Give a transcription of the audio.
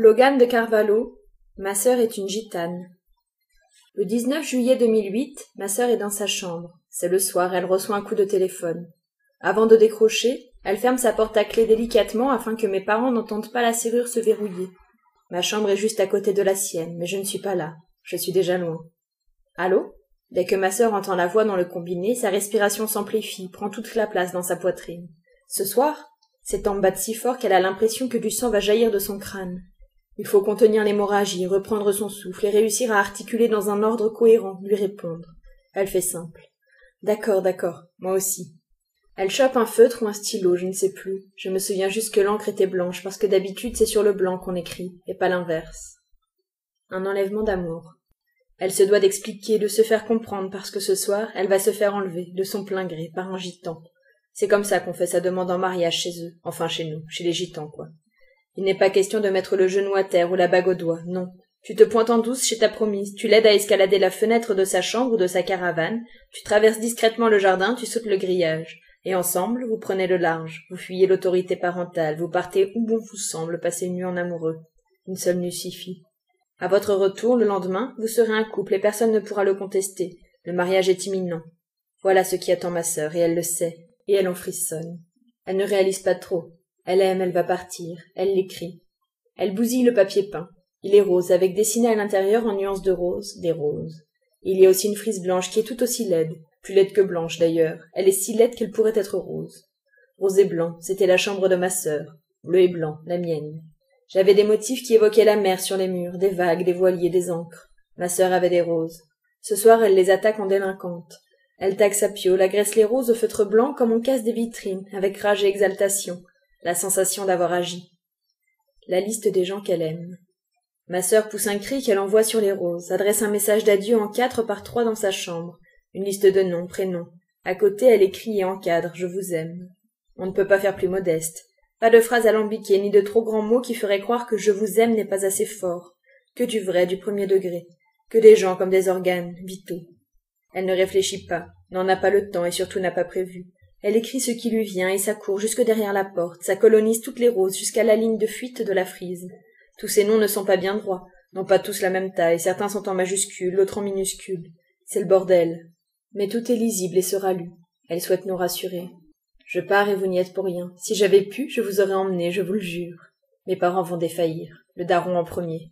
Logan de Carvalho, ma sœur est une gitane. Le 19 juillet 2008, ma sœur est dans sa chambre. C'est le soir, elle reçoit un coup de téléphone. Avant de décrocher, elle ferme sa porte à clé délicatement afin que mes parents n'entendent pas la serrure se verrouiller. Ma chambre est juste à côté de la sienne, mais je ne suis pas là. Je suis déjà loin. Allô ? Dès que ma sœur entend la voix dans le combiné, sa respiration s'amplifie, prend toute la place dans sa poitrine. Ce soir, ses tempes battent si fort qu'elle a l'impression que du sang va jaillir de son crâne. Il faut contenir l'hémorragie, reprendre son souffle et réussir à articuler dans un ordre cohérent, lui répondre. Elle fait simple. D'accord, moi aussi. Elle chope un feutre ou un stylo, je ne sais plus. Je me souviens juste que l'encre était blanche, parce que d'habitude c'est sur le blanc qu'on écrit, et pas l'inverse. Un enlèvement d'amour. Elle se doit d'expliquer, de se faire comprendre, parce que ce soir, elle va se faire enlever, de son plein gré, par un gitan. C'est comme ça qu'on fait sa demande en mariage chez eux, enfin chez nous, chez les gitans, quoi. Il n'est pas question de mettre le genou à terre ou la bague au doigt, non. Tu te pointes en douce chez ta promise, tu l'aides à escalader la fenêtre de sa chambre ou de sa caravane, tu traverses discrètement le jardin, tu sautes le grillage. Et ensemble, vous prenez le large, vous fuyez l'autorité parentale, vous partez où bon vous semble passer une nuit en amoureux. Une seule nuit suffit. À votre retour, le lendemain, vous serez un couple et personne ne pourra le contester. Le mariage est imminent. Voilà ce qui attend ma sœur, et elle le sait, et elle en frissonne. Elle ne réalise pas trop. Elle aime, elle va partir, elle l'écrit. Elle bousille le papier peint. Il est rose, avec dessiné à l'intérieur en nuances de rose, des roses. Il y a aussi une frise blanche qui est tout aussi laide, plus laide que blanche d'ailleurs. Elle est si laide qu'elle pourrait être rose. Rose et blanc, c'était la chambre de ma sœur. Bleu et blanc, la mienne. J'avais des motifs qui évoquaient la mer sur les murs, des vagues, des voiliers, des ancres. Ma sœur avait des roses. Ce soir, elle les attaque en délinquante. Elle tague sa piole, agresse les roses au feutre blanc comme on casse des vitrines, avec rage et exaltation. La sensation d'avoir agi. La liste des gens qu'elle aime. Ma sœur pousse un cri qu'elle envoie sur les roses, adresse un message d'adieu en 4 par 3 dans sa chambre. Une liste de noms, prénoms. À côté, elle écrit et encadre « Je vous aime ». On ne peut pas faire plus modeste. Pas de phrases alambiquées, ni de trop grands mots qui feraient croire que « je vous aime » n'est pas assez fort. Que du vrai, du premier degré. Que des gens comme des organes, vitaux. Elle ne réfléchit pas, n'en a pas le temps et surtout n'a pas prévu. Elle écrit ce qui lui vient et ça court jusque derrière la porte, ça colonise toutes les roses jusqu'à la ligne de fuite de la frise. Tous ces noms ne sont pas bien droits, n'ont pas tous la même taille, certains sont en majuscule, l'autre en minuscule. C'est le bordel. Mais tout est lisible et sera lu. Elle souhaite nous rassurer. Je pars et vous n'y êtes pour rien. Si j'avais pu, je vous aurais emmené, je vous le jure. Mes parents vont défaillir, le daron en premier.